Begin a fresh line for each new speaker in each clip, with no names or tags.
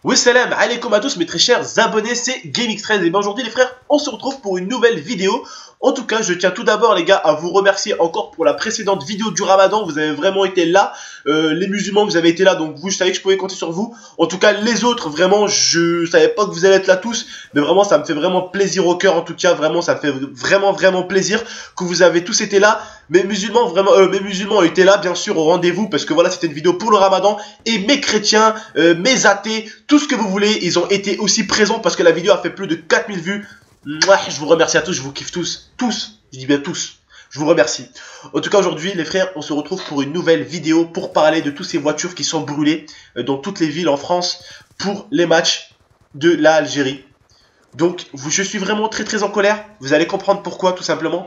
Oui, salam alaikum à tous mes très chers abonnés, c'est GameX13 et bien aujourd'hui les frères, on se retrouve pour une nouvelle vidéo. En tout cas, je tiens tout d'abord les gars à vous remercier encore pour la précédente vidéo du Ramadan, vous avez vraiment été là, les musulmans vous avez été là, donc vous je savais que je pouvais compter sur vous. En tout cas les autres, vraiment je savais pas que vous allez être là tous, mais vraiment ça me fait vraiment plaisir au cœur, en tout cas vraiment ça me fait vraiment plaisir que vous avez tous été là. Mes musulmans ont été là bien sûr au rendez-vous parce que voilà c'était une vidéo pour le Ramadan et mes chrétiens, mes athées, tout ce que vous voulez, ils ont été aussi présents parce que la vidéo a fait plus de 4000 vues. Mouah, je vous remercie à tous, je vous kiffe tous, je dis bien tous, je vous remercie. En tout cas aujourd'hui les frères, on se retrouve pour une nouvelle vidéo pour parler de toutes ces voitures qui sont brûlées dans toutes les villes en France pour les matchs de l'Algérie. Donc je suis vraiment très en colère, vous allez comprendre pourquoi tout simplement.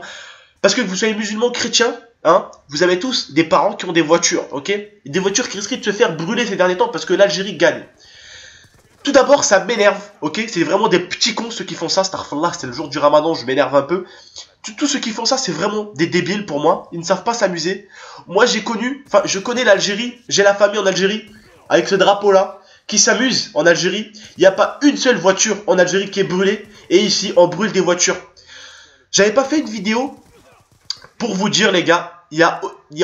Parce que vous soyez musulmans, chrétiens, hein, vous avez tous des parents qui ont des voitures, ok? Des voitures qui risquent de se faire brûler ces derniers temps parce que l'Algérie gagne. Tout d'abord, ça m'énerve, ok? C'est vraiment des petits cons ceux qui font ça, astaghfirullah, c'est le jour du Ramadan, je m'énerve un peu. Tous ceux qui font ça, c'est vraiment des débiles pour moi, ils ne savent pas s'amuser. Moi, je connais l'Algérie, j'ai la famille en Algérie, avec ce drapeau-là, qui s'amuse en Algérie. Il n'y a pas une seule voiture en Algérie qui est brûlée, et ici, on brûle des voitures. J'avais pas fait une vidéo pour vous dire les gars,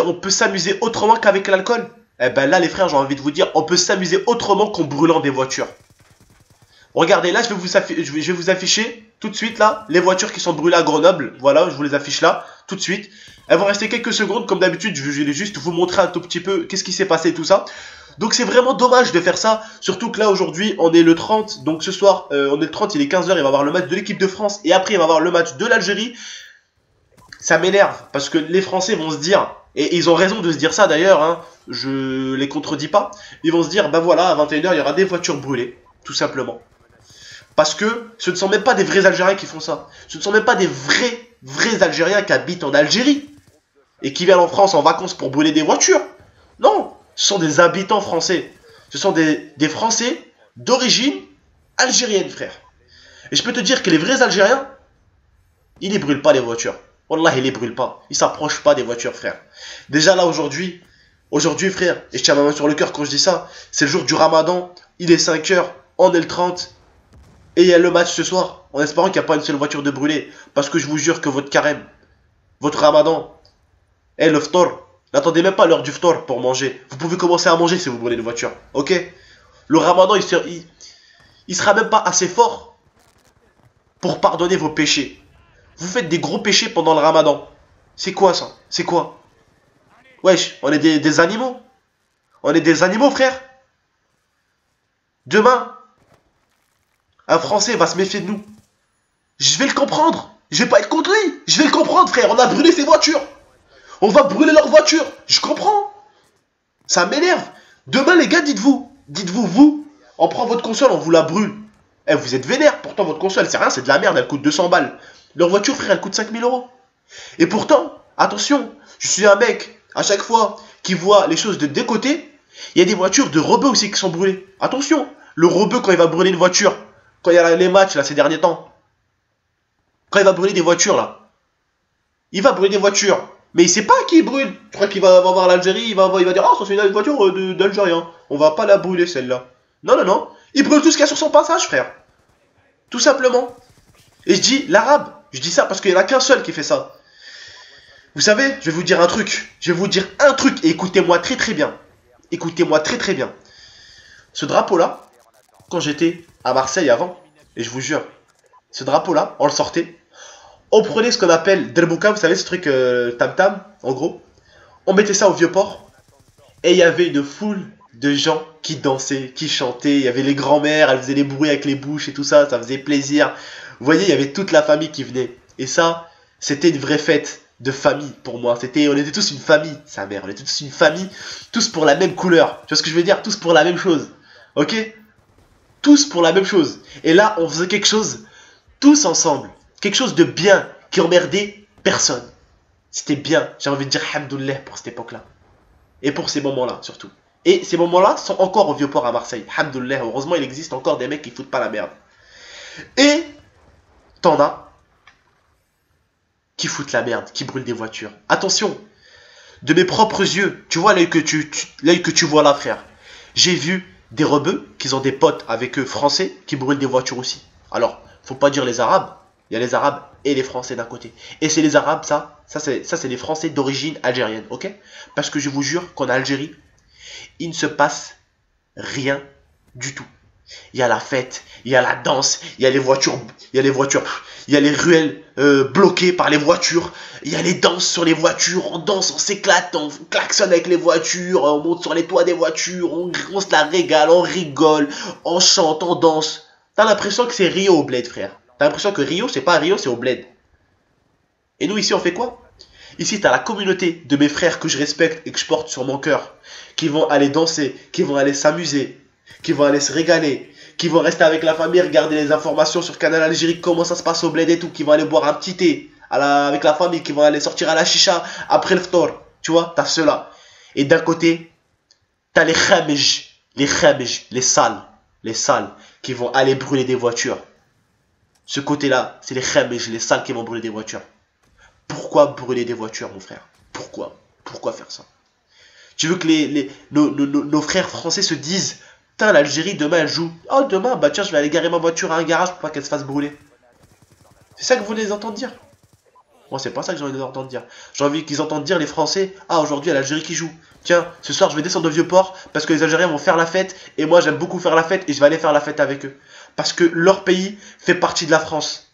on peut s'amuser autrement qu'avec l'alcool. Eh ben là les frères, j'ai envie de vous dire, on peut s'amuser autrement qu'en brûlant des voitures. Regardez là, je vais vous afficher tout de suite là, les voitures qui sont brûlées à Grenoble. Voilà, je vous les affiche là, tout de suite. Elles vont rester quelques secondes, comme d'habitude, je vais juste vous montrer un tout petit peu qu'est-ce qui s'est passé tout ça. Donc c'est vraiment dommage de faire ça, surtout que là aujourd'hui on est le 30, donc ce soir on est le 30, il est 15 h, il va y avoir le match de l'équipe de France et après il va y avoir le match de l'Algérie. Ça m'énerve parce que les Français vont se dire, et ils ont raison de se dire ça d'ailleurs, hein, je les contredis pas, ils vont se dire, bah voilà, à 21 h il y aura des voitures brûlées, tout simplement. Parce que ce ne sont même pas des vrais Algériens qui font ça. Ce ne sont même pas des vrais Algériens qui habitent en Algérie et qui viennent en France en vacances pour brûler des voitures. Non, ce sont des habitants français. Ce sont des Français d'origine algérienne, frère. Et je peux te dire que les vrais Algériens, ils ne brûlent pas les voitures. Wallah, il les brûle pas. Il s'approche pas des voitures, frère. Déjà là, aujourd'hui, frère, et je tiens ma main sur le cœur quand je dis ça, c'est le jour du Ramadan, il est 5 h, on est le 30, et il y a le match ce soir, en espérant qu'il n'y a pas une seule voiture de brûlée. Parce que je vous jure que votre carême, votre Ramadan, et le ftor, n'attendez même pas l'heure du ftor pour manger. Vous pouvez commencer à manger si vous brûlez une voiture, ok? Le Ramadan, il sera même pas assez fort pour pardonner vos péchés. Vous faites des gros péchés pendant le Ramadan. C'est quoi ça? C'est quoi? Wesh, on est des animaux. On est des animaux, frère. Demain, un Français va se méfier de nous. Je vais le comprendre. Je vais pas être contre lui. Je vais le comprendre, frère. On a brûlé ses voitures. On va brûler leurs voitures. Je comprends. Ça m'énerve. Demain, les gars, dites-vous, vous, on prend votre console, on vous la brûle. Eh, vous êtes vénère. Pourtant, votre console, c'est rien, c'est de la merde. Elle coûte 200 balles. Leur voiture, frère, elle coûte 5000 €. Et pourtant, attention, je suis un mec, à chaque fois, qui voit les choses de deux côtés, il y a des voitures de rebeux aussi qui sont brûlées. Attention, le rebeu, quand il va brûler une voiture, quand il y a les matchs, là, ces derniers temps, quand il va brûler des voitures, là, il va brûler des voitures, mais il sait pas qui il brûle. Je crois qu'il va voir l'Algérie, il va dire, ah, ça c'est une voiture d'Algérien, on va pas la brûler, celle-là. Non, il brûle tout ce qu'il y a sur son passage, frère. Tout simplement. Et je dis, l'arabe, je dis ça parce qu'il n'y en a qu'un seul qui fait ça. Vous savez, je vais vous dire un truc. Je vais vous dire un truc et écoutez-moi très bien. Écoutez-moi très bien. Ce drapeau-là, quand j'étais à Marseille avant, et je vous jure, ce drapeau-là, on le sortait. On prenait ce qu'on appelle Derbouka, vous savez, ce truc tam-tam, en gros. On mettait ça au Vieux-Port. Et il y avait une foule de gens qui dansaient, qui chantaient. Il y avait les grands-mères, elles faisaient les bruits avec les bouches et tout ça, ça faisait plaisir. Vous voyez, il y avait toute la famille qui venait. Et ça, c'était une vraie fête de famille pour moi. On était tous une famille, sa mère. On était tous une famille, tous pour la même couleur. Tu vois ce que je veux dire? Tous pour la même chose. Ok? Tous pour la même chose. Et là, on faisait quelque chose, tous ensemble. Quelque chose de bien, qui emmerdait personne. C'était bien. J'ai envie de dire hamdoullah pour cette époque-là. Et pour ces moments-là, surtout. Et ces moments-là sont encore au Vieux-Port à Marseille. Hamdoullah. Heureusement, il existe encore des mecs qui foutent pas la merde. Et t'en as qui foutent la merde, qui brûlent des voitures. Attention, de mes propres yeux, tu vois l'œil que tu vois là, frère. J'ai vu des rebeux, qu'ils ont des potes avec eux français qui brûlent des voitures aussi. Alors, faut pas dire les Arabes. Il y a les Arabes et les Français d'un côté. Et c'est les Arabes, ça c'est les Français d'origine algérienne, ok? Parce que je vous jure qu'en Algérie, il ne se passe rien du tout. Il y a la fête, il y a la danse, il y a les voitures, il y a les ruelles bloquées par les voitures, il y a les danses sur les voitures, on danse, on s'éclate, on klaxonne avec les voitures, on monte sur les toits des voitures, on se la régale, on rigole, on chante, on danse. T'as l'impression que c'est Rio au bled, frère. T'as l'impression que Rio, c'est pas Rio, c'est au bled. Et nous ici, on fait quoi? Ici, t'as la communauté de mes frères que je respecte et que je porte sur mon cœur, qui vont aller danser, qui vont aller s'amuser, qui vont aller se régaler, qui vont rester avec la famille, regarder les informations sur Canal Algérie, comment ça se passe au bled et tout, qui vont aller boire un petit thé avec la famille, qui vont aller sortir à la chicha après le ftor. Tu vois, t'as ceux-là. Et d'un côté, t'as les khamij, les sales, qui vont aller brûler des voitures. Ce côté-là, c'est les khamij, les sales qui vont brûler des voitures. Pourquoi brûler des voitures, mon frère? Pourquoi? Pourquoi faire ça? Tu veux que nos frères français se disent, putain, l'Algérie, demain, elle joue. Oh, demain, bah tiens, je vais aller garer ma voiture à un garage pour pas qu'elle se fasse brûler. C'est ça que vous voulez les entendre dire? Moi, c'est pas ça que j'ai envie de les entendre dire. J'ai envie qu'ils entendent dire, les Français, ah, aujourd'hui, il y a l'Algérie qui joue. Tiens, ce soir, je vais descendre au Vieux-Port parce que les Algériens vont faire la fête et moi, j'aime beaucoup faire la fête et je vais aller faire la fête avec eux. Parce que leur pays fait partie de la France.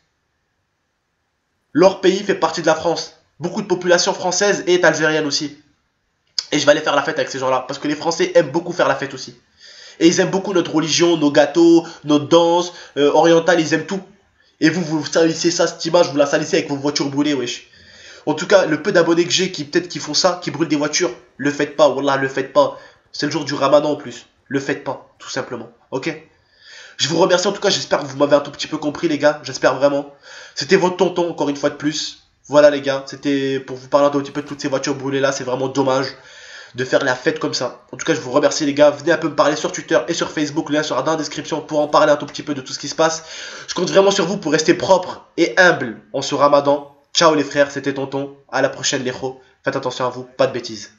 Leur pays fait partie de la France. Beaucoup de population française est algérienne aussi. Et je vais aller faire la fête avec ces gens-là. Parce que les Français aiment beaucoup faire la fête aussi. Et ils aiment beaucoup notre religion, nos gâteaux, notre danse orientale, ils aiment tout. Et vous salissez ça, cette image, vous la salissez avec vos voitures brûlées, wesh. En tout cas, le peu d'abonnés que j'ai qui peut-être qui font ça, qui brûlent des voitures, le faites pas, wallah, le faites pas. C'est le jour du ramadan en plus. Le faites pas, tout simplement. Ok? Je vous remercie en tout cas, j'espère que vous m'avez un tout petit peu compris les gars, j'espère vraiment. C'était votre tonton encore une fois de plus. Voilà les gars, c'était pour vous parler un tout petit peu de toutes ces voitures brûlées là, c'est vraiment dommage de faire la fête comme ça. En tout cas, je vous remercie les gars, venez un peu me parler sur Twitter et sur Facebook, le lien sera dans la description pour en parler un tout petit peu de tout ce qui se passe. Je compte vraiment sur vous pour rester propre et humble en ce ramadan. Ciao les frères, c'était tonton, à la prochaine les gros. Faites attention à vous, pas de bêtises.